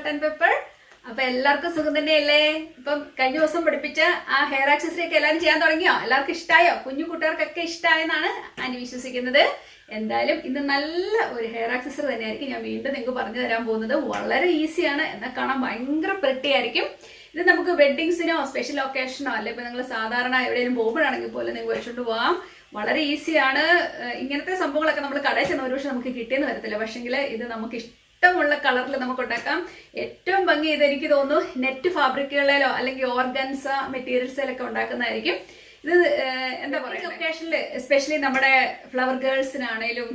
salt and pepper. അപ്പൊ എല്ലാവർക്കും സുഖം തന്നെയല്ലേ? ഇപ്പം കഴിഞ്ഞ ദിവസം പഠിപ്പിച്ച ആ ഹെയർ ആക്സസറി ഒക്കെ എല്ലാവരും ചെയ്യാൻ തുടങ്ങിയോ? എല്ലാവർക്കും ഇഷ്ടമായോ? കുഞ്ഞു കൂട്ടുകാർക്കൊക്കെ ഇഷ്ടമായെന്നാണ് ഞാൻ വിശ്വസിക്കുന്നത്. എന്തായാലും ഇന്ന് നല്ല ഒരു ഹെയർ ആക്സസറി തന്നെയായിരിക്കും ഞാൻ വീണ്ടും നിങ്ങൾക്ക് പറഞ്ഞു തരാൻ പോകുന്നത്. വളരെ ഈസിയാണ്, എന്നാൽ കാണാൻ ഭയങ്കര പ്രിട്ടി ആയിരിക്കും. ഇത് നമുക്ക് വെഡ്ഡിങ്സിനോ സ്പെഷ്യൽ ഒക്കേഷനോ അല്ലെ ഇപ്പൊ നിങ്ങൾ സാധാരണ എവിടെയെങ്കിലും പോകുമ്പോഴാണെങ്കിൽ പോലും നിങ്ങൾക്ക് വെച്ചുകൊണ്ട് പോകാം. വളരെ ഈസിയാണ്. ഇങ്ങനത്തെ സംഭവങ്ങളൊക്കെ നമ്മൾ കടയിൽ ചെന്ന ഒരു പക്ഷെ നമുക്ക് കിട്ടിയെന്ന് വരത്തില്ല. പക്ഷെങ്കിൽ ഇത് നമുക്ക് ഇഷ്ടമുള്ള കളറിൽ നമുക്ക് ഉണ്ടാക്കാം. ഏറ്റവും ഭംഗി ഇത് എനിക്ക് തോന്നുന്നു നെറ്റ് ഫാബ്രിക്കുകളിലോ അല്ലെങ്കിൽ ഓർഗൻസ മെറ്റീരിയൽസിലൊക്കെ ഉണ്ടാക്കുന്നതായിരിക്കും. ഇത് എന്താ പറയുക, ഒക്കേഷനിൽ എസ്പെഷ്യലി നമ്മുടെ ഫ്ലവർ ഗേൾസിനാണേലും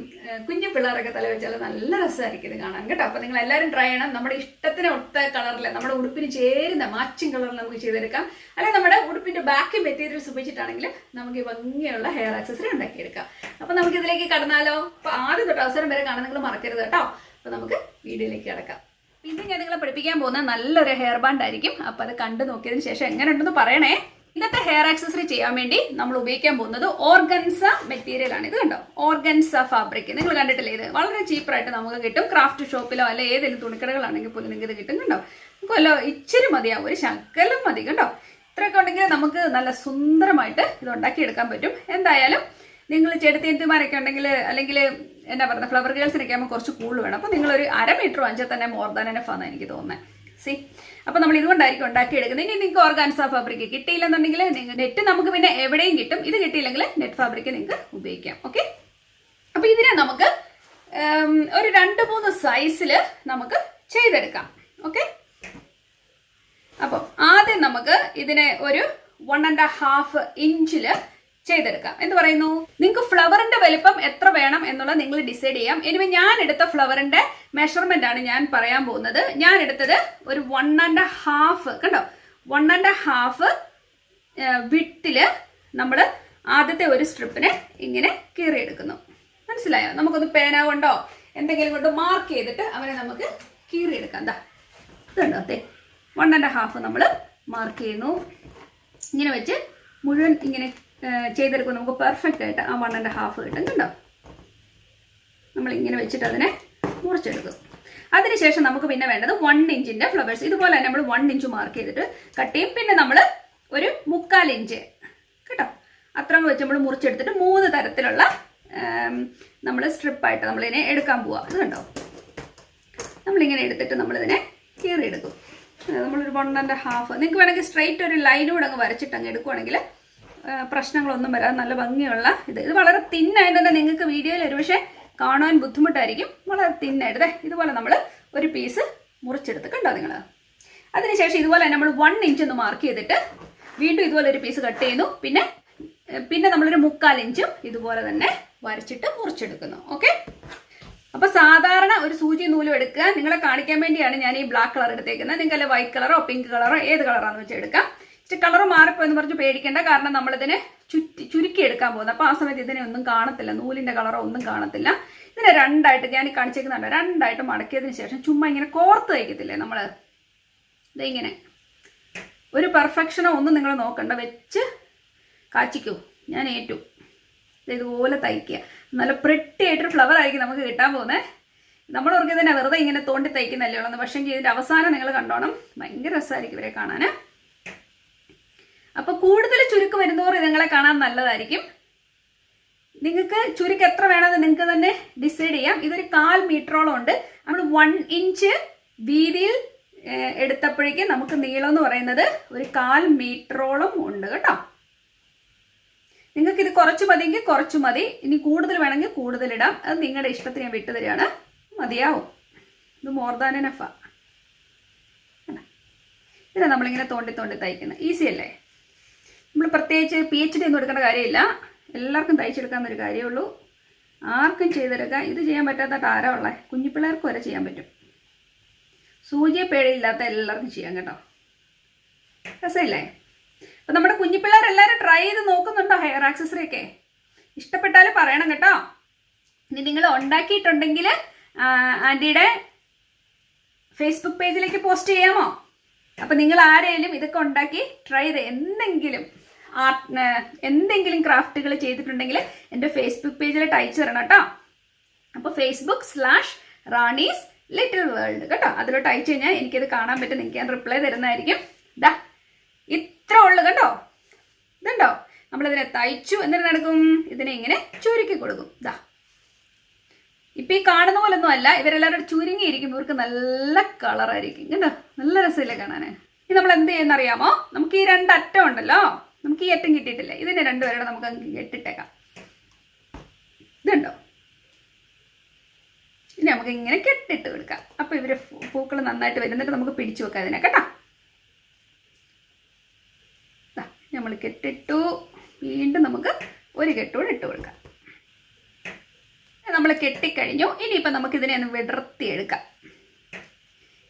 കുഞ്ഞു പിള്ളേരൊക്കെ തല വെച്ചാൽ നല്ല രസമായിരിക്കും ഇത് കാണാൻ കേട്ടോ. അപ്പൊ നിങ്ങൾ എല്ലാവരും ട്രൈ ചെയ്യണം. നമ്മുടെ ഇഷ്ടത്തിന് ഒത്ത കളറിൽ നമ്മുടെ ഉടുപ്പിന് ചേരുന്ന മാച്ചിങ് കളറിൽ നമുക്ക് ചെയ്തെടുക്കാം. അല്ലെങ്കിൽ നമ്മുടെ ഉടുപ്പിന്റെ ബാക്കി മെറ്റീരിയൽസ് ഉപയോഗിച്ചിട്ടാണെങ്കിൽ നമുക്ക് ഈ ഭംഗിയുള്ള ഹെയർ ആക്സസറി ഉണ്ടാക്കിയെടുക്കാം. അപ്പൊ നമുക്ക് ഇതിലേക്ക് കടന്നാലോ? അപ്പൊ ആദ്യം തൊട്ട് അവസരം വരെ കാണാൻ നിങ്ങൾ മറക്കരുത് കേട്ടോ. അപ്പൊ നമുക്ക് വീഡിയോയിലേക്ക് കിടക്കാം. പിന്നെ ഞാൻ നിങ്ങളെ പഠിപ്പിക്കാൻ പോകുന്ന നല്ലൊരു ഹെയർ ബാൻഡ് ആയിരിക്കും. അപ്പൊ അത് കണ്ടു നോക്കിയതിന് ശേഷം എങ്ങനെ ഉണ്ടെന്ന് പറയണേ. ഇന്നത്തെ ഹെയർ ആക്സസറി ചെയ്യാൻ വേണ്ടി നമ്മൾ ഉപയോഗിക്കാൻ പോകുന്നത് ഓർഗൻസ മെറ്റീരിയൽ ആണ്. ഇത് കണ്ടോ, ഓർഗൻസ ഫാബ്രിക്. നിങ്ങൾ കണ്ടിട്ടില്ലേ? ഇത് വളരെ ചീപ്പറായിട്ട് നമുക്ക് കിട്ടും. ക്രാഫ്റ്റ് ഷോപ്പിലോ അല്ലെ ഏതെങ്കിലും തുണിക്കടകളാണെങ്കിൽ പോലും നിങ്ങൾക്ക് ഇത് കിട്ടും. കണ്ടോ, നമുക്കല്ലോ ഇച്ചിരി മതിയാവും, ഒരു ശകലം മതി കേട്ടോ. ഇത്രയൊക്കെ ഉണ്ടെങ്കിൽ നമുക്ക് നല്ല സുന്ദരമായിട്ട് ഇത് ഉണ്ടാക്കിയെടുക്കാൻ പറ്റും. എന്തായാലും നിങ്ങൾ ചെടുത്തിയന്തിമാരൊക്കെ ഉണ്ടെങ്കിൽ അല്ലെങ്കിൽ എന്താ പറയുക ഫ്ലവർ ഗേൾസിനൊക്കെ ആകുമ്പോൾ കുറച്ച് കൂടുതൽ വേണം. അപ്പോൾ നിങ്ങളൊരു 1/2 മീറ്റർ വാങ്ങിച്ചാൽ തന്നെ മോർ ദാൻ എനഫ് ആണെന്ന് എനിക്ക് തോന്നുന്നത്. സി, അപ്പോൾ നമ്മൾ ഇതുകൊണ്ടായിരിക്കും ഉണ്ടാക്കിയെടുക്കുന്നത്. ഇനി നിങ്ങൾക്ക് ഓർഗാൻസ ഫാബ്രിക് കിട്ടിയില്ലെന്നുണ്ടെങ്കിൽ നിങ്ങൾ നെറ്റ് നമുക്ക് പിന്നെ എവിടെയും കിട്ടും. ഇത് കിട്ടിയില്ലെങ്കിൽ നെറ്റ് ഫാബ്രിക് നിങ്ങൾക്ക് ഉപയോഗിക്കാം. ഓക്കെ, അപ്പോൾ ഇതിനെ നമുക്ക് ഒരു 2-3 സൈസിൽ നമുക്ക് ചെയ്തെടുക്കാം. ഓക്കെ, അപ്പോൾ ആദ്യം നമുക്ക് ഇതിനെ ഒരു 1.5 ഇഞ്ചിൽ ചെയ്തെടുക്കാം. എന്ത് പറയുന്നു? നിങ്ങൾക്ക് ഫ്ലവറിന്റെ വലിപ്പം എത്ര വേണം എന്നുള്ളത് നിങ്ങൾ ഡിസൈഡ് ചെയ്യാം. ഇനി ഞാൻ എടുത്ത ഫ്ലവറിന്റെ മെഷർമെന്റ് ആണ് ഞാൻ പറയാൻ പോകുന്നത്. ഞാൻ എടുത്തത് ഒരു 1.5 കണ്ടോ, 1.5 വിട്ടില് നമ്മൾ ആദ്യത്തെ ഒരു സ്ട്രിപ്പിനെ ഇങ്ങനെ കീറിയെടുക്കുന്നു. മനസ്സിലായോ? നമുക്കൊന്ന് പേന കൊണ്ടോ എന്തെങ്കിലും കൊണ്ട് മാർക്ക് ചെയ്തിട്ട് അവനെ നമുക്ക് കീറിയെടുക്കാം. എന്താ ഇതുണ്ടോ, അതെ 1.5 നമ്മൾ മാർക്ക് ചെയ്യുന്നു. ഇങ്ങനെ വെച്ച് മുഴുവൻ ഇങ്ങനെ ചെയ്തെടുക്കും. നമുക്ക് പെർഫെക്റ്റ് ആയിട്ട് ആ 1.5 കിട്ടും. കണ്ടോ, നമ്മളിങ്ങനെ വെച്ചിട്ട് അതിനെ മുറിച്ചെടുക്കും. അതിനുശേഷം നമുക്ക് പിന്നെ വേണ്ടത് 1 ഇഞ്ചിന്റെ ഫ്ലവേഴ്സ്. ഇതുപോലെ തന്നെ നമ്മൾ 1 ഇഞ്ച് മാർക്ക് ചെയ്തിട്ട് കട്ട് ചെയ്യും. പിന്നെ നമ്മൾ ഒരു 1/4 ഇഞ്ച് കേട്ടോ, അത്ര വെച്ച് നമ്മൾ മുറിച്ചെടുത്തിട്ട് 3 തരത്തിലുള്ള നമ്മൾ സ്ട്രിപ്പായിട്ട് നമ്മളിതിനെ എടുക്കാൻ പോവാം. ഇത് കണ്ടോ, നമ്മളിങ്ങനെ എടുത്തിട്ട് നമ്മളിതിനെ കീറിയെടുക്കും. നമ്മളൊരു 1.5 നിങ്ങൾക്ക് വേണമെങ്കിൽ സ്ട്രൈറ്റ് ഒരു ലൈനൂടെ അങ്ങ് വരച്ചിട്ട് അങ്ങ് എടുക്കുവാണെങ്കിൽ പ്രശ്നങ്ങളൊന്നും വരാതെ നല്ല ഭംഗിയുള്ള ഇത് വളരെ തിന്നായിട്ട് തന്നെ നിങ്ങൾക്ക് വീഡിയോയിൽ ഒരുപക്ഷെ കാണാൻ ബുദ്ധിമുട്ടായിരിക്കും. വളരെ തിന്നായിട്ട് ഇതുപോലെ നമ്മൾ ഒരു പീസ് മുറിച്ചെടുത്ത് കണ്ടോ നിങ്ങൾ. അതിനുശേഷം ഇതുപോലെ നമ്മൾ 1 ഇഞ്ച് ഒന്ന് മാർക്ക് ചെയ്തിട്ട് വീണ്ടും ഇതുപോലെ ഒരു പീസ് കട്ട് ചെയ്യുന്നു. പിന്നെ നമ്മളൊരു 1/4 ഇഞ്ചും ഇതുപോലെ തന്നെ വരച്ചിട്ട് മുറിച്ചെടുക്കുന്നു. ഓക്കെ, അപ്പൊ സാധാരണ ഒരു സൂചി നൂലും എടുക്കുക. നിങ്ങളെ കാണിക്കാൻ വേണ്ടിയാണ് ഞാൻ ഈ ബ്ലാക്ക് കളർ എടുത്തേക്കുന്നത്. നിങ്ങൾക്ക് വൈറ്റ് കളറോ പിങ്ക് കളറോ ഏത് കളറാണെന്ന് വെച്ചാൽ എടുക്കാം. കളർ മാറിപ്പോയെന്ന് പറഞ്ഞ് പേടിക്കേണ്ട, കാരണം നമ്മളിതിനെ ചുരുക്കി എടുക്കാൻ പോകുന്നത്. അപ്പൊ ആ സമയത്ത് ഇതിനെ ഒന്നും കാണത്തില്ല, നൂലിന്റെ കളറോ ഒന്നും കാണത്തില്ല. ഇതിനെ രണ്ടായിട്ട് ഞാൻ കാണിച്ചേക്കുന്നുണ്ട്, രണ്ടായിട്ട് മടക്കിയതിന് ശേഷം ചുമ്മാ ഇങ്ങനെ കോർത്ത് തയ്ക്കത്തില്ലേ നമ്മള്, ഇതിങ്ങനെ ഒരു പെർഫെക്ഷനോ ഒന്നും നിങ്ങൾ നോക്കണ്ട, വെച്ച് കാച്ചിക്കൂ. ഞാൻ ഏറ്റു ഇതുപോലെ തയ്ക്കുക. നല്ല പ്രിട്ടി ആയിട്ടൊരു ഫ്ലവർ ആയിരിക്കും നമുക്ക് കിട്ടാൻ പോകുന്നത്. നമ്മൾ ഓർക്കുക തന്നെ വെറുതെ ഇങ്ങനെ തോണ്ടി തയ്ക്കുന്നല്ലേ ഉള്ളൂ. പക്ഷേ ഇതിന്റെ അവസാനം നിങ്ങൾ കണ്ടോണം, ഭയങ്കര രസമായിരിക്കും ഇവരെ കാണാൻ. അപ്പൊ കൂടുതൽ ചുരുക്ക് വരുന്നവർ നിങ്ങളെ കാണാൻ നല്ലതായിരിക്കും. നിങ്ങൾക്ക് ചുരുക്ക് എത്ര വേണമെന്ന് നിങ്ങൾക്ക് തന്നെ ഡിസൈഡ് ചെയ്യാം. ഇതൊരു 1/4 മീറ്ററോളം ഉണ്ട്. നമ്മൾ 1 ഇഞ്ച് വീതിയിൽ എടുത്തപ്പോഴേക്കും നമുക്ക് നീളം എന്ന് പറയുന്നത് ഒരു 1/4 മീറ്ററോളം ഉണ്ട് കേട്ടോ. നിങ്ങൾക്ക് ഇത് കുറച്ച് മതിയെങ്കിൽ കുറച്ച് മതി, ഇനി കൂടുതൽ വേണമെങ്കിൽ കൂടുതൽ ഇടാം. അത് നിങ്ങളുടെ ഇഷ്ടത്തിന് ഞാൻ വിട്ടു തരികയാണ്. മതിയാവും, ഇത് മോർ ദാൻ എനഫ്. ഇതാ നമ്മളിങ്ങനെ തോണ്ടി തയ്ക്കുന്നത്. ഈസി അല്ലേ? നമ്മൾ പ്രത്യേകിച്ച് PhD ഒന്നും എടുക്കേണ്ട കാര്യമില്ല. എല്ലാവർക്കും തയ്ച്ചെടുക്കാവുന്നൊരു കാര്യമുള്ളൂ. ആർക്കും ചെയ്തെടുക്കാം. ഇത് ചെയ്യാൻ പറ്റാത്ത ആരാ ഉള്ളത്? കുഞ്ഞിപ്പിള്ളേർക്ക് വരെ ചെയ്യാൻ പറ്റും. സൂചിയെ പേടിയില്ലാത്ത എല്ലാവർക്കും ചെയ്യാം കേട്ടോ. രസമില്ലേ? അപ്പം നമ്മുടെ കുഞ്ഞിപ്പിള്ളേർ എല്ലാവരും ട്രൈ ചെയ്ത് നോക്കുന്നുണ്ടോ ഹെയർ ആക്സസറി ഒക്കെ? ഇഷ്ടപ്പെട്ടാൽ പറയണം കേട്ടോ. ഇനി നിങ്ങൾ ഉണ്ടാക്കിയിട്ടുണ്ടെങ്കിൽ ആൻറ്റിയുടെ ഫേസ്ബുക്ക് പേജിലേക്ക് പോസ്റ്റ് ചെയ്യാമോ? അപ്പം നിങ്ങൾ ആരെങ്കിലും ഇതൊക്കെ ഉണ്ടാക്കി ട്രൈ ചെയ്ത് എന്തെങ്കിലും ക്രാഫ്റ്റുകൾ ചെയ്തിട്ടുണ്ടെങ്കിൽ എൻ്റെ ഫേസ്ബുക്ക് പേജിൽ അയച്ചു തരണം കേട്ടോ. അപ്പോൾ Facebook/റാണീസ് ലിറ്റിൽ വേൾഡ് കേട്ടോ. അതിലോട്ട് അയച്ചു കഴിഞ്ഞാൽ എനിക്കത് കാണാൻ പറ്റും, നിങ്ങൾക്ക് ഞാൻ റിപ്ലൈ തരുന്നതായിരിക്കും. ഇതാ ഇത്ര ഉള്ളു കേട്ടോ. ഇതുണ്ടോ, നമ്മളിതിനെ തയ്ച്ചു എന്നിട്ട് നടക്കും, ഇതിനെ ഇങ്ങനെ ചുരുക്കി കൊടുക്കും. ഇതാ ഇപ്പം ഈ കാണുന്ന പോലൊന്നും അല്ല, ഇവരെല്ലാവരും ചുരുങ്ങിയിരിക്കും, ഇവർക്ക് നല്ല കളറായിരിക്കും കേട്ടോ, നല്ല രസമില്ലേ കാണാൻ. ഇനി നമ്മൾ എന്ത് ചെയ്യുന്ന അറിയാമോ, നമുക്ക് ഈ 2 അറ്റം ഉണ്ടല്ലോ, നമുക്ക് ഈ അറ്റം കിട്ടിയിട്ടില്ല, ഇതിനെ 2 പേരുടെ നമുക്ക് കെട്ടിട്ടേക്കാം. ഇതുണ്ടോ, ഇനി നമുക്ക് ഇങ്ങനെ കെട്ടിട്ട് കൊടുക്കാം. അപ്പോൾ ഇവര് പൂക്കൾ നന്നായിട്ട് വരുന്നിട്ട് നമുക്ക് പിടിച്ചു വെക്കാം ഇതിനെ കേട്ടോ. നമ്മൾ കെട്ടിട്ടു, വീണ്ടും നമുക്ക് ഒരു കെട്ടുകൂടെ ഇട്ട് കൊടുക്കാം. നമ്മൾ കെട്ടിക്കഴിഞ്ഞു. ഇനിയിപ്പോൾ നമുക്ക് ഇതിനെ ഒന്ന് വിടർത്തിയെടുക്കാം.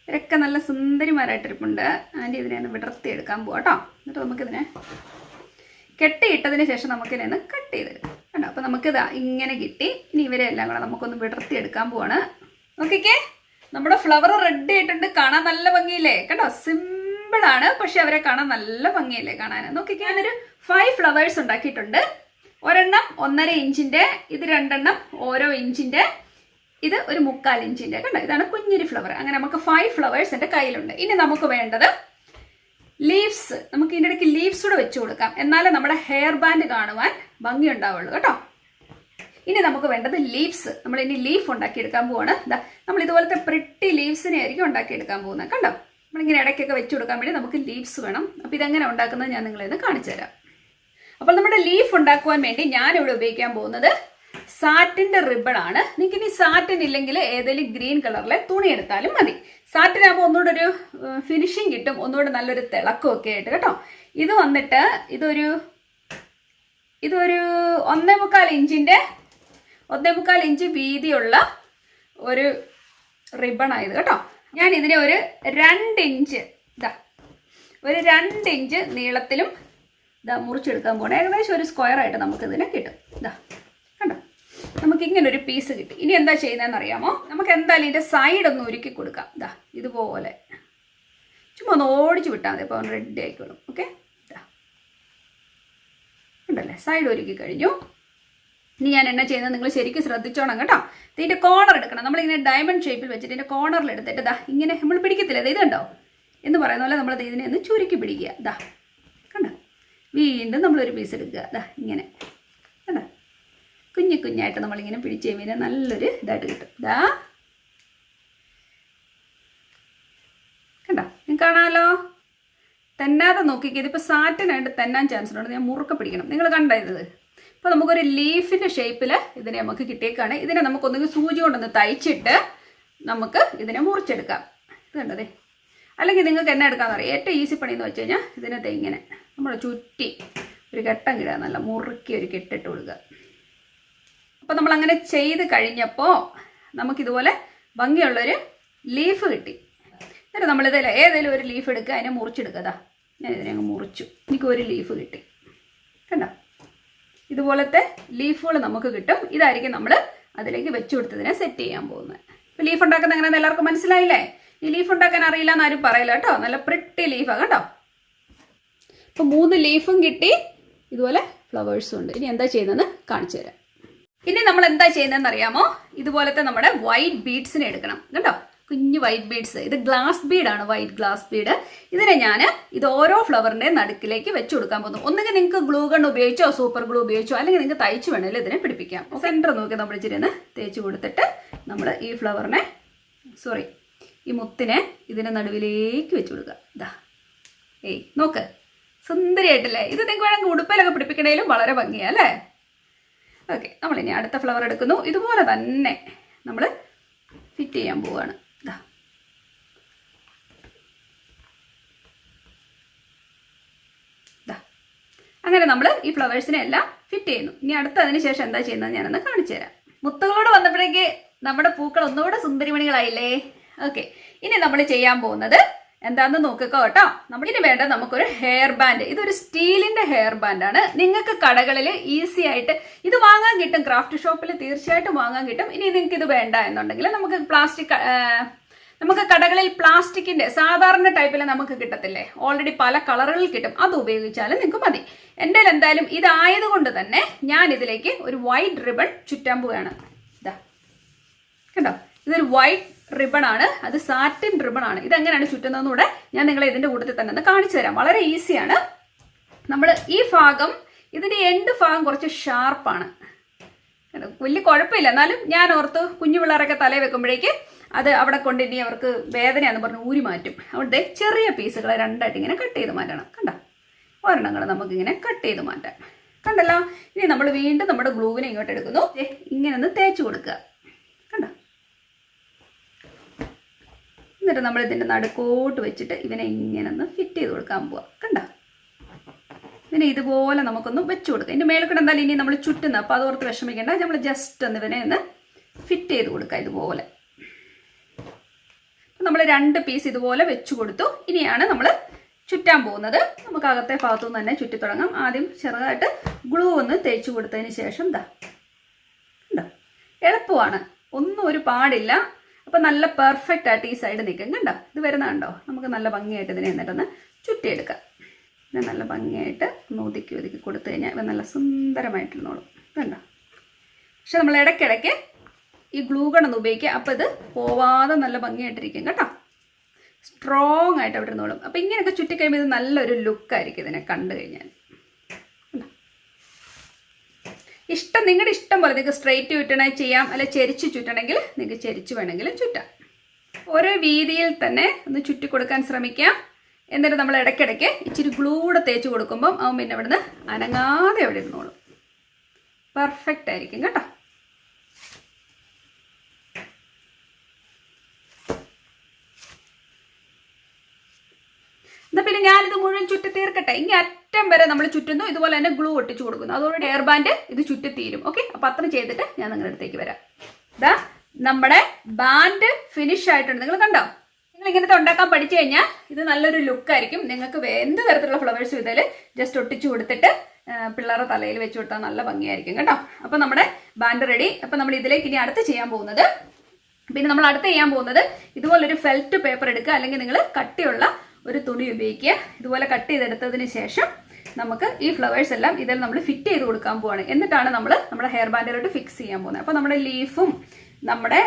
ഇവരൊക്കെ നല്ല സുന്ദരിമാരായിട്ടിരിപ്പുണ്ട്. ആൻറ്റി ഇതിനെ ഒന്ന് വിടർത്തിയെടുക്കാൻ പോവാം കേട്ടോ. എന്നിട്ട് നമുക്കിതിനെ കെട്ടിയിട്ടതിന് ശേഷം നമുക്കിതിനെ ഒന്ന് കട്ട് ചെയ്തെടുക്കാം കേട്ടോ. അപ്പോൾ നമുക്കിതാ ഇങ്ങനെ കിട്ടി. ഇനി ഇവരെ എല്ലാം കൂടെ നമുക്കൊന്ന് വിടർത്തിയെടുക്കാൻ പോവാണ്. നോക്കിക്കേ, നമ്മുടെ ഫ്ലവർ റെഡി ആയിട്ടുണ്ട്. കാണാൻ നല്ല ഭംഗിയില്ലേ കേട്ടോ. സിമ്പിളാണ്, പക്ഷെ അവരെ കാണാൻ നല്ല ഭംഗിയില്ലേ കാണാൻ. നോക്കിക്കേ, ഞാനൊരു 5 ഫ്ലവേഴ്സ് ഉണ്ടാക്കിയിട്ടുണ്ട്. ഒരെണ്ണം 1.5 ഇഞ്ചിൻ്റെ, ഇത് 2 എണ്ണം ഓരോ ഇഞ്ചിൻ്റെ, ഇത് ഒരു 3/4 ഇഞ്ചിൻ്റെ കണ്ടോ. ഇതാണ് കുഞ്ഞൊരു ഫ്ലവർ. അങ്ങനെ നമുക്ക് 5 ഫ്ലവേഴ്സ് എൻ്റെ കയ്യിലുണ്ട്. ഇനി നമുക്ക് വേണ്ടത് ലീവ്സ്. നമുക്ക് ഇതിൻ്റെ ഇടയ്ക്ക് ലീവ്സ് കൂടെ വെച്ച് കൊടുക്കാം, എന്നാലേ നമ്മുടെ ഹെയർ ബാൻഡ് കാണുവാൻ ഭംഗി ഉണ്ടാവുള്ളൂ കേട്ടോ. ഇനി നമുക്ക് വേണ്ടത് ലീവ്സ്. നമ്മൾ ഇനി ലീഫ് ഉണ്ടാക്കിയെടുക്കാൻ പോവാണ്. ഇതാ നമ്മൾ ഇതുപോലത്തെ പ്രിട്ടി ലീവ്സിനെ ആയിരിക്കും ഉണ്ടാക്കിയെടുക്കാൻ പോകുന്നത് കണ്ടോ. നമ്മളിങ്ങനെ ഇടയ്ക്കൊക്കെ വെച്ച് കൊടുക്കാൻ വേണ്ടി നമുക്ക് ലീവ്സ് വേണം. അപ്പോൾ ഇതെങ്ങനെ ഉണ്ടാക്കുന്നത് ഞാൻ നിങ്ങളെ കാണിച്ചു തരാം. അപ്പോൾ നമ്മുടെ ലീഫ് ഉണ്ടാക്കുവാൻ വേണ്ടി ഞാനിവിടെ ഉപയോഗിക്കാൻ പോകുന്നത് സാറ്റിൻ്റെ റിബൺ ആണ്. നിങ്ങൾക്ക് ഇനി സാറ്റിൻ ഇല്ലെങ്കിൽ ഏതെങ്കിലും ഗ്രീൻ കളറിലെ തുണി എടുത്താലും മതി. സാറ്റിനാകുമ്പോൾ ഒന്നുകൂടെ ഒരു ഫിനിഷിങ് കിട്ടും, ഒന്നുകൂടെ നല്ലൊരു തിളക്കമൊക്കെ ആയിട്ട് കേട്ടോ. ഇത് വന്നിട്ട് ഇതൊരു 1.25 ഇഞ്ചിൻ്റെ 1.25 ഇഞ്ച് വീതിയുള്ള ഒരു റിബണായത് കേട്ടോ. ഞാൻ ഇതിനെ ഒരു 2 ഇഞ്ച് ഒരു 2 ഇഞ്ച് നീളത്തിലും മുറിച്ചെടുക്കാൻ പോകണം. ഏകദേശം ഒരു സ്ക്വയറായിട്ട് നമുക്കിതിനെ കിട്ടും. കണ്ടോ, നമുക്കിങ്ങനെ ഒരു പീസ് കിട്ടി. ഇനി എന്താ ചെയ്യുന്നതെന്ന് അറിയാമോ, നമുക്ക് എന്തായാലും ഇതിൻ്റെ സൈഡ് ഒന്ന് ഉരുക്കി കൊടുക്കാം. ഇതുപോലെ ചുമ്മാ ഒന്ന് ഓടിച്ചു വിട്ടാൽ മതി, അപ്പോൾ റെഡി ആയിക്കോളും. ഓക്കെ, ഉണ്ടല്ലേ, സൈഡ് ഒരുക്കി കഴിഞ്ഞു. ഇനി ഞാൻ എന്നാ ചെയ്യുന്നത് നിങ്ങൾ ശരിക്കും ശ്രദ്ധിച്ചോണം കേട്ടോ. ഇതിൻ്റെ കോർണർ എടുക്കണം. നമ്മളിങ്ങനെ ഡയമണ്ട് ഷേപ്പിൽ വെച്ചിട്ട് ഇതിൻ്റെ കോർണറിൽ എടുത്തിട്ട് ഇങ്ങനെ നമ്മൾ പിടിക്കത്തില്ല, ഇത് കണ്ടോ എന്ന് പറയുന്ന പോലെ നമ്മൾ ഇതിനെ ഒന്ന് ചുരുക്കി പിടിക്കുക. കണ്ടോ, വീണ്ടും നമ്മളൊരു പീസ് എടുക്കുക. ഇങ്ങനെ കണ്ടോ, കുഞ്ഞു കുഞ്ഞായിട്ട് നമ്മളിങ്ങനെ പിടിച്ച് കഴിയുമ്പോൾ നല്ലൊരു ഇതായിട്ട് കിട്ടും. കണ്ടോ, നിങ്ങൾക്ക് കാണാമല്ലോ. തെന്നാതെ നോക്കിക്കുക. ഇതിപ്പോൾ സാറ്റിനായിട്ട് തെന്നാൻ ചാൻസ് ഉണ്ട്. ഞാൻ മുറുക്കെ പിടിക്കണം. നിങ്ങൾ കണ്ടോ ഇത്. അപ്പോൾ നമുക്കൊരു ലീഫിൻ്റെ ഷേപ്പിൽ ഇതിനെ നമുക്ക് കിട്ടിയേക്കാണ്. ഇതിനെ നമുക്കൊന്നെങ്കിൽ സൂചി കൊണ്ടൊന്ന് തയ്ച്ചിട്ട് നമുക്ക് ഇതിനെ മുറിച്ചെടുക്കാം. ഇത് കണ്ടതേ. അല്ലെങ്കിൽ നിങ്ങൾക്ക് എന്നെ എടുക്കാമെന്ന് പറയാം. ഏറ്റവും ഈസി പണിയെന്ന് വെച്ച് കഴിഞ്ഞാൽ ഇതിനകത്ത് ഇങ്ങനെ നമ്മൾ ചുറ്റി ഒരു കെട്ടം കിടുക, നല്ല മുറുക്കി ഒരു കെട്ടിട്ട് കൊടുക്കുക. അപ്പോൾ നമ്മളങ്ങനെ ചെയ്ത് കഴിഞ്ഞപ്പോൾ നമുക്കിതുപോലെ ഭംഗിയുള്ളൊരു ലീഫ് കിട്ടി. എന്നിട്ട് നമ്മളിതിൽ ഏതെങ്കിലും ഒരു ലീഫ് എടുക്കുക, അതിനെ മുറിച്ചെടുക്കുക. ഞാനിതിനെ അങ്ങ് മുറിച്ചു, എനിക്ക് ഒരു ലീഫ് കിട്ടി. കണ്ടോ, ഇതുപോലത്തെ ലീഫുകൾ നമുക്ക് കിട്ടും. ഇതായിരിക്കും നമ്മൾ അതിലേക്ക് വെച്ചു കൊടുത്തതിനെ സെറ്റ് ചെയ്യാൻ പോകുന്നത്. ഇപ്പോൾ ലീഫ് ഉണ്ടാക്കുന്നത് എങ്ങനെയാണെന്ന് എല്ലാവർക്കും മനസ്സിലായില്ലേ? ഈ ലീഫ് ഉണ്ടാക്കാൻ അറിയില്ല എന്ന് ആരും പറയില്ല കേട്ടോ. നല്ല പ്രിട്ടി ലീഫാണ് കേട്ടോ. ഇപ്പോൾ 3 ലീഫും കിട്ടി, ഇതുപോലെ ഫ്ലവേഴ്സും ഉണ്ട്. ഇനി എന്താ ചെയ്യുന്നതെന്ന് കാണിച്ചു തരാം. ഇനി നമ്മൾ എന്താ ചെയ്യുന്നതെന്ന് അറിയാമോ, ഇതുപോലത്തെ നമ്മുടെ വൈറ്റ് ബീഡ്സിനെ എടുക്കണം കേട്ടോ. കുഞ്ഞു വൈറ്റ് ബീഡ്സ്. ഇത് ഗ്ലാസ് ബീഡാണ്, വൈറ്റ് ഗ്ലാസ് ബീഡ്. ഇതിനെ ഇത് ഓരോ ഫ്ലവറിൻ്റെ നടുക്കിലേക്ക് വെച്ച് കൊടുക്കാൻ പോകുന്നു. ഒന്നുകിൽ നിങ്ങൾക്ക് ഗ്ലൂ ഗൺ ഉപയോഗിച്ചോ സൂപ്പർ ഗ്ലൂ ഉപയോഗിച്ചോ, അല്ലെങ്കിൽ നിങ്ങൾക്ക് തയ്ച്ചു വേണമെങ്കിൽ ഇതിനെ പിടിപ്പിക്കാം. സെൻറ്റർ നോക്കി നമ്മൾ ഇച്ചിരി ഒന്ന് തേച്ച് കൊടുത്തിട്ട് നമ്മൾ ഈ മുത്തിനെ ഇതിൻ്റെ നടുവിലേക്ക് വെച്ച് കൊടുക്കുക. നോക്ക്, സുന്ദരിയായിട്ടല്ലേ. ഇത് നിങ്ങൾക്ക് വേണമെങ്കിൽ ഉടുപ്പിലൊക്കെ പിടിപ്പിക്കണേലും വളരെ ഭംഗിയാണ് അല്ലേ. ഓക്കെ, നമ്മളിനി അടുത്ത ഫ്ലവർ എടുക്കുന്നു. ഇതുപോലെ തന്നെ നമ്മൾ ഫിറ്റ് ചെയ്യാൻ പോവുകയാണ്. അങ്ങനെ നമ്മൾ ഈ ഫ്ലവേഴ്സിനെ എല്ലാം ഫിറ്റ് ചെയ്യുന്നു. ഇനി അടുത്തതിന് ശേഷം എന്താ ചെയ്യുന്നത് ഞാനൊന്ന് കാണിച്ചു തരാം. മുത്തുകളോട് വന്നപ്പോഴേക്ക് നമ്മുടെ പൂക്കൾ ഒന്നുകൂടെ സുന്ദരിമണികളായില്ലേ. ഓക്കെ, ഇനി നമ്മൾ ചെയ്യാൻ പോകുന്നത് എന്താണെന്ന് നോക്കിക്കോ കേട്ടോ. നമ്മളിന് വേണ്ട നമുക്കൊരു ഹെയർ ബാൻഡ്. ഇതൊരു സ്റ്റീലിൻ്റെ ഹെയർ ബാൻഡാണ്. നിങ്ങൾക്ക് കടകളിൽ ഈസി ആയിട്ട് ഇത് വാങ്ങാൻ കിട്ടും. ക്രാഫ്റ്റ് ഷോപ്പിൽ തീർച്ചയായിട്ടും വാങ്ങാൻ കിട്ടും. ഇനി നിങ്ങൾക്ക് ഇത് വേണ്ട എന്നുണ്ടെങ്കിൽ നമുക്ക് കടകളിൽ പ്ലാസ്റ്റിക്കിൻ്റെ സാധാരണ ടൈപ്പിൽ നമുക്ക് കിട്ടത്തില്ലേ, ഓൾറെഡി പല കളറുകളിൽ കിട്ടും. അത് ഉപയോഗിച്ചാലും നിങ്ങൾക്ക് മതി. എൻ്റെ എന്തായാലും ഇതായതുകൊണ്ട് തന്നെ ഞാൻ ഇതിലേക്ക് ഒരു വൈറ്റ് റിബൺ ചുറ്റാൻ പോവുകയാണ്. കണ്ടോ, ഇതൊരു വൈറ്റ് റിബൺ ആണ്, അത് സാറ്റിൻ റിബൺ ആണ്. ഇതെങ്ങനെയാണ് ചുറ്റുന്നതെന്ന് കൂടെ ഞാൻ നിങ്ങളെ ഇതിന്റെ കൂട്ടത്തിൽ തന്നെ ഒന്ന് കാണിച്ചു തരാം. വളരെ ഈസിയാണ്. നമ്മൾ ഈ ഭാഗം, ഇതിന്റെ എൻഡ് ഭാഗം കുറച്ച് ഷാർപ്പാണ്, വലിയ കുഴപ്പമില്ല. എന്നാലും ഞാൻ ഓർത്ത് കുഞ്ഞു പിള്ളേരൊക്കെ തലയിൽ വെക്കുമ്പോഴേക്ക് അത് അവിടെ കൊണ്ട് ഇനി അവർക്ക് വേദനയാന്ന് പറഞ്ഞ് ഊരി മാറ്റും. അവിടെ ചെറിയ പീസുകളെ രണ്ടായിട്ട് ഇങ്ങനെ കട്ട് ചെയ്ത് മാറ്റണം. കണ്ടോ, ഒരെണ്ണങ്ങൾ നമുക്കിങ്ങനെ കട്ട് ചെയ്ത് മാറ്റാം. കണ്ടല്ലോ. ഇനി നമ്മൾ വീണ്ടും നമ്മുടെ ഗ്ലൂവിനെ ഇങ്ങോട്ട് എടുക്കുന്നു. ഇങ്ങനെ ഒന്ന് തേച്ച് കൊടുക്കുക. കണ്ടോ. എന്നിട്ട് നമ്മൾ ഇതിൻ്റെ നടുക്കോട്ട് വെച്ചിട്ട് ഇവനെ ഇങ്ങനെ ഒന്ന് ഫിറ്റ് ചെയ്ത് കൊടുക്കാൻ പോവാം. കണ്ടോ. ഇതിനെ ഇതുപോലെ നമുക്കൊന്ന് വെച്ച് കൊടുക്കാം. ഇതിൻ്റെ മേലെ കൂടെ എന്തായാലും ഇനി നമ്മൾ ചുറ്റുന്ന, അപ്പോൾ അതോർത്ത് വിഷമിക്കേണ്ട. നമ്മൾ ജസ്റ്റ് ഒന്ന് ഇവനെ ഒന്ന് ഫിറ്റ് ചെയ്ത് കൊടുക്കുക ഇതുപോലെ. നമ്മൾ 2 പീസ് ഇതുപോലെ വെച്ച് കൊടുത്തു. ഇനിയാണ് നമ്മൾ ചുറ്റാൻ പോകുന്നത്. നമുക്ക് അകത്തെ ഭാഗത്തുനിന്ന് തന്നെ ചുറ്റി തുടങ്ങാം. ആദ്യം ചെറുതായിട്ട് ഗ്ലൂ ഒന്ന് തേച്ച് കൊടുത്തതിന് ശേഷം കണ്ടോ, എളുപ്പമാണ്, ഒന്നും ഒരു പാടില്ല. അപ്പം നല്ല പെർഫെക്റ്റ് ആയിട്ട് ഈ സൈഡ് നിൽക്കും. കണ്ടോ, ഇത് വരുന്നുണ്ടോ. നമുക്ക് നല്ല ഭംഗിയായിട്ട് ഇതിനെ എന്നിട്ടൊന്ന് ചുറ്റിയെടുക്കാം. പിന്നെ നല്ല ഭംഗിയായിട്ട് ഒതുക്കി കൊടുത്തു കഴിഞ്ഞാൽ ഇവ നല്ല സുന്ദരമായിട്ടിരുന്നോളും. കണ്ടോ. പക്ഷെ നമ്മൾ ഇടയ്ക്കിടയ്ക്ക് ഈ ഗ്ലൂ ഗൺ ഒന്ന് ഉപയോഗിക്കുക. അപ്പോൾ ഇത് പോവാതെ നല്ല ഭംഗിയായിട്ടിരിക്കും കേട്ടോ. സ്ട്രോങ് ആയിട്ട് അവിടെ ഇരുന്നോളും. അപ്പോൾ ഇങ്ങനെയൊക്കെ ചുറ്റിക്കഴിയുമ്പോൾ ഇത് നല്ലൊരു ലുക്കായിരിക്കും ഇതിനെ കണ്ടു കഴിഞ്ഞാൽ. നിങ്ങളുടെ ഇഷ്ടം പോലെ നിങ്ങൾക്ക് സ്ട്രെയിറ്റ് ചുറ്റണേ ചെയ്യാം, അല്ലെ ചെരിച്ച് ചുറ്റണമെങ്കിൽ നിങ്ങൾക്ക് ചെരിച്ച് വേണമെങ്കിലും ചുറ്റാം. ഓരോ വീതിയിൽ തന്നെ ഒന്ന് ചുറ്റി കൊടുക്കാൻ ശ്രമിക്കാം. എന്നിട്ട് നമ്മൾ ഇടയ്ക്കിടയ്ക്ക് ഇച്ചിരി ഗ്ലൂ കൂടെ തേച്ച് കൊടുക്കുമ്പം അവൻ പിന്നെ ഇവിടുന്ന് അനങ്ങാതെ അവിടെ ഇരുന്നോളും. പെർഫെക്റ്റ് ആയിരിക്കും കേട്ടോ. എന്നാൽ പിന്നെ ഞാനിത് മുഴുവൻ ചുറ്റി തീർക്കട്ടെ. ഇനി അറ്റം വരെ നമ്മൾ ചുറ്റുന്നു. ഇതുപോലെ തന്നെ ഗ്ലൂ ഒട്ടിച്ചു കൊടുക്കുന്നു. അതോടെ ഹെയർ ബാൻഡ് ഇത് ചുറ്റി തീരും. ഓക്കെ, അപ്പോൾ അത്ര ചെയ്തിട്ട് ഞാൻ നിങ്ങളുടെ അടുത്തേക്ക് വരാം. ഇതാ നമ്മുടെ ബാൻഡ് ഫിനിഷ് ആയിട്ടുണ്ട്. നിങ്ങൾ കണ്ടോ. നിങ്ങൾ ഇങ്ങനത്തെ ഉണ്ടാക്കാൻ പഠിച്ചു കഴിഞ്ഞാൽ ഇത് നല്ലൊരു ലുക്കായിരിക്കും. നിങ്ങൾക്ക് എന്ത് തരത്തിലുള്ള ഫ്ലവേഴ്സും ഇതിൽ ജസ്റ്റ് ഒട്ടിച്ചു കൊടുത്തിട്ട് പിള്ളേരുടെ തലയിൽ വെച്ച് കൊടുത്താൽ നല്ല ഭംഗിയായിരിക്കും കേട്ടോ. അപ്പോൾ നമ്മുടെ ബാൻഡ് റെഡി. അപ്പോൾ നമ്മൾ ഇതിലേക്ക് ഇനി അടുത്ത് ചെയ്യാൻ പോകുന്നത്, പിന്നെ നമ്മൾ അടുത്ത് ചെയ്യാൻ പോകുന്നത് ഇതുപോലൊരു ഫെൽറ്റ് പേപ്പർ എടുക്കുക, അല്ലെങ്കിൽ നിങ്ങൾ കട്ടിയുള്ള ഒരു തുണി ഉപയോഗിക്കുക. ഇതുപോലെ കട്ട് ചെയ്തെടുത്തതിന് ശേഷം നമുക്ക് ഈ ഫ്ലവേഴ്സ് എല്ലാം ഇതിൽ നമ്മൾ ഫിറ്റ് ചെയ്ത് കൊടുക്കാൻ പോവാണ്. എന്നിട്ടാണ് നമ്മൾ നമ്മുടെ ഹെയർ ബാൻഡിലോട്ട് ഫിക്സ് ചെയ്യാൻ പോകുന്നത്. അപ്പോൾ നമ്മുടെ ലീഫും നമ്മുടെ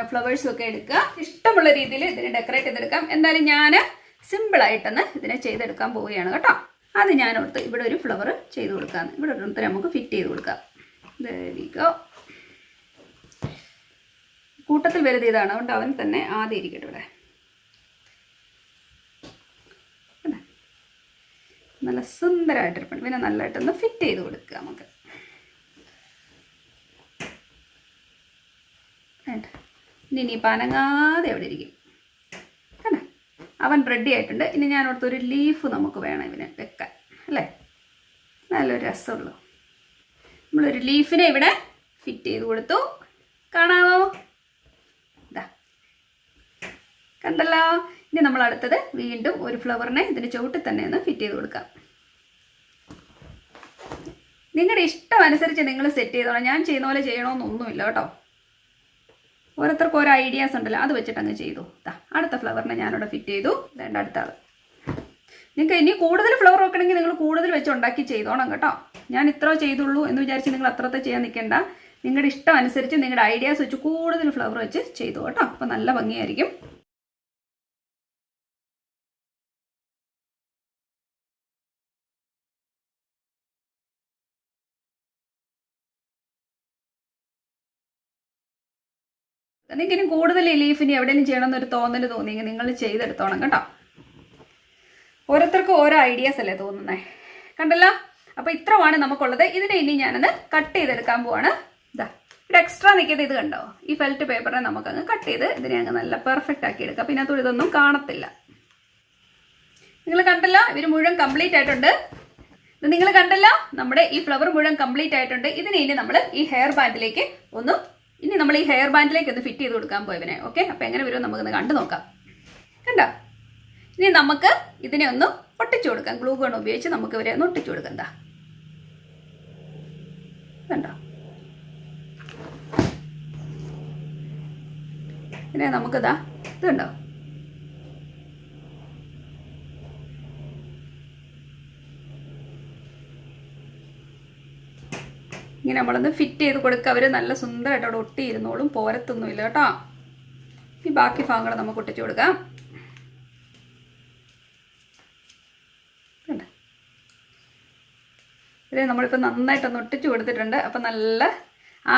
ഫ്ലവേഴ്സും ഒക്കെ എടുക്കുക. ഇഷ്ടമുള്ള രീതിയിൽ ഇതിനെ ഡെക്കറേറ്റ് ചെയ്തെടുക്കാം. എന്തായാലും ഞാൻ സിമ്പിളായിട്ടൊന്ന് ഇതിനെ ചെയ്തെടുക്കാൻ പോവുകയാണ് കേട്ടോ. അത് ഞാൻ ഓർത്ത് ഇവിടെ ഒരു ഫ്ലവർ ചെയ്ത് കൊടുക്കാമെന്ന്. ഇവിടെ ഒരു നമുക്ക് ഫിറ്റ് ചെയ്ത് കൊടുക്കാം. കൂട്ടത്തിൽ വലുത് ഇതാണ്, അതുകൊണ്ട് അവൻ തന്നെ ആദ്യം ഇരിക്കട്ടെ. ഇവിടെ നല്ല സുന്ദരമായിട്ടിരിക്കണം. പിന്നെ നല്ലതായിട്ടൊന്ന് ഫിറ്റ് ചെയ്ത് കൊടുക്കുക നമുക്ക്. ഇനിയിപ്പോൾ അനങ്ങാതെ അവിടെ ഇരിക്കും. കണ്ടോ, അവൻ റെഡി ആയിട്ടുണ്ട്. ഇനി ഞാൻ ഓർത്തൊരു ലീഫ് നമുക്ക് വേണം ഇവനെ വെക്കാൻ, അല്ലേ. നല്ലൊരു രസമുള്ളൂ. നമ്മളൊരു ലീഫിനെ ഇവിടെ ഫിറ്റ് ചെയ്ത് കൊടുത്തു. കാണാമോ, ഇതാ കണ്ടല്ലോ. ഇനി നമ്മൾ അടുത്തത് വീണ്ടും ഒരു ഫ്ലവറിനെ ഇതിന് ചുവട്ടിൽ തന്നെ ഒന്ന് ഫിറ്റ് ചെയ്ത് കൊടുക്കാം. നിങ്ങളുടെ ഇഷ്ടം അനുസരിച്ച് നിങ്ങൾ സെറ്റ് ചെയ്തോളാം. ഞാൻ ചെയ്യുന്ന പോലെ ചെയ്യണമെന്നൊന്നുമില്ല കേട്ടോ. ഓരോരുത്തർക്കും ഓരോ ഐഡിയാസ് ഉണ്ടല്ലോ, അത് വെച്ചിട്ട് അങ്ങ് ചെയ്തു. അടുത്ത ഫ്ലവറിനെ ഞാനിവിടെ ഫിറ്റ് ചെയ്തു. വേണ്ട അടുത്ത ആൾ. നിങ്ങൾക്ക് ഇനി കൂടുതൽ ഫ്ലവർ വെക്കണമെങ്കിൽ നിങ്ങൾ കൂടുതൽ വെച്ച് ഉണ്ടാക്കി ചെയ്തോണം കേട്ടോ. ഞാൻ ഇത്ര ചെയ്തുള്ളൂ എന്ന് വിചാരിച്ച് നിങ്ങൾ അത്രത്തെ ചെയ്യാൻ നിൽക്കേണ്ട. നിങ്ങളുടെ ഇഷ്ടം അനുസരിച്ച് നിങ്ങളുടെ ഐഡിയാസ് വെച്ച് കൂടുതൽ ഫ്ലവർ വെച്ച് ചെയ്തു കേട്ടോ. അപ്പോൾ നല്ല ഭംഗിയായിരിക്കും. നിങ്ങൾക്ക് ഇനി കൂടുതൽ ഈ ലീഫിന് എവിടെയെങ്കിലും ചെയ്യണമെന്നൊരു തോന്നൽ തോന്നിയെങ്കിൽ നിങ്ങൾ ചെയ്തെടുത്തോണം കേട്ടോ. ഓരോരുത്തർക്കും ഓരോ ഐഡിയാസ് അല്ലേ തോന്നുന്നത്. കണ്ടല്ലോ. അപ്പോൾ ഇത്രമാണ് നമുക്കുള്ളത്. ഇതിനെ ഇനി ഞാനത് കട്ട് ചെയ്തെടുക്കാൻ പോവാണ്. ഇതാ ഇവിടെ എക്സ്ട്രാ നിൽക്കുന്നത് ഇത് കണ്ടോ. ഈ ഫെൽറ്റ് പേപ്പറിനെ നമുക്കങ്ങ് കട്ട് ചെയ്ത് ഇതിനെ അങ്ങ് നല്ല പെർഫെക്റ്റ് ആക്കി എടുക്കാം. പിന്നെ അതുകൊണ്ട് ഇതൊന്നും കാണത്തില്ല. നിങ്ങൾ കണ്ടല്ലോ, ഇവർ മുഴുവൻ കംപ്ലീറ്റ് ആയിട്ടുണ്ട്. ഇത് നിങ്ങൾ കണ്ടല്ലോ, നമ്മുടെ ഈ ഫ്ലവർ മുഴുവൻ കംപ്ലീറ്റ് ആയിട്ടുണ്ട്. ഇതിനെ ഇനി നമ്മൾ ഈ ഹെയർ ബാൻഡിലേക്ക് ഒന്ന് ഫിറ്റ് ചെയ്ത് കൊടുക്കാൻ പോയവനെ. ഓക്കെ, അപ്പോൾ എങ്ങനെ വരുമോ നമുക്കൊന്ന് കണ്ടു നോക്കാം. കണ്ടോ. ഇനി നമുക്ക് ഇതിനെ ഒന്ന് ഒട്ടിച്ചു കൊടുക്കാം. ഗ്ലൂ ഗൺ ഉപയോഗിച്ച് നമുക്ക് ഇവരെ ഒന്ന് ഒട്ടിച്ചു കൊടുക്കാം. എന്താ കണ്ടോ. പിന്നെ നമുക്കിതാ ഇത് കണ്ടോ. ഇങ്ങനെ നമ്മളൊന്ന് ഫിറ്റ് ചെയ്ത് കൊടുക്കുക. അവർ നല്ല സുന്ദരമായിട്ട് അവിടെ ഒട്ടിയിരുന്നോളും, പോരത്തൊന്നുമില്ല കേട്ടോ. ഈ ബാക്കി ഭാഗങ്ങൾ നമുക്ക് ഒട്ടിച്ചു കൊടുക്കാം. ഇതിൽ നമ്മളിപ്പോൾ നന്നായിട്ടൊന്ന് ഒട്ടിച്ചു കൊടുത്തിട്ടുണ്ട്. അപ്പം നല്ല ആ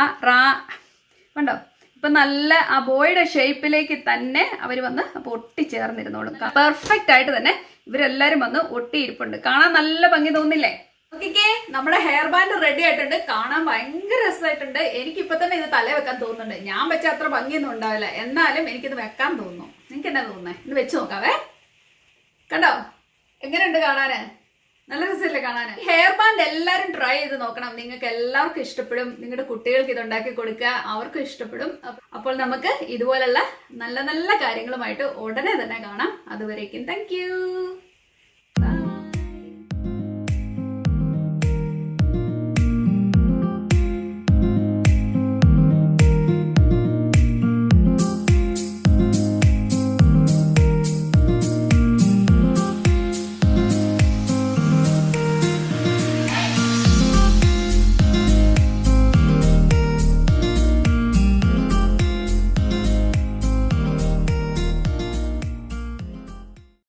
കണ്ടോ, ഇപ്പം നല്ല ആ ബോയുടെ ഷേപ്പിലേക്ക് തന്നെ അവർ വന്ന് അപ്പോൾ ഒട്ടിച്ചേർന്നിരുന്നോളും. പെർഫെക്റ്റ് ആയിട്ട് തന്നെ ഇവരെല്ലാവരും വന്ന് ഒട്ടിയിരിപ്പുണ്ട്. കാണാൻ നല്ല ഭംഗി തോന്നില്ലേ? ഓക്കെ, നമ്മുടെ ഹെയർ ബാൻഡ് റെഡി ആയിട്ടുണ്ട്. കാണാൻ ഭയങ്കര രസമായിട്ടുണ്ട്. എനിക്കിപ്പോൾ തന്നെ ഇത് തല വെക്കാൻ തോന്നുന്നുണ്ട്. ഞാൻ വെച്ച അത്ര ഭംഗിയൊന്നും ഉണ്ടാവില്ല, എന്നാലും എനിക്കിത് വെക്കാൻ തോന്നുന്നു. നിങ്ങൾക്ക് എന്നാ തോന്നുന്നത്? ഇത് വെച്ച് നോക്കാവേ. കണ്ടോ എങ്ങനെയുണ്ട് കാണാന്? നല്ല രസമല്ലേ കാണാൻ? ഹെയർ ബാൻഡ് എല്ലാവരും ട്രൈ ചെയ്ത് നോക്കണം. നിങ്ങൾക്ക് എല്ലാവർക്കും ഇഷ്ടപ്പെടും. നിങ്ങളുടെ കുട്ടികൾക്ക് ഇത് ഉണ്ടാക്കി കൊടുക്കുക, അവർക്കും ഇഷ്ടപ്പെടും. അപ്പോൾ നമുക്ക് ഇതുപോലുള്ള നല്ല നല്ല കാര്യങ്ങളുമായിട്ട് ഉടനെ തന്നെ കാണാം. അതുവരേക്കും താങ്ക് യു.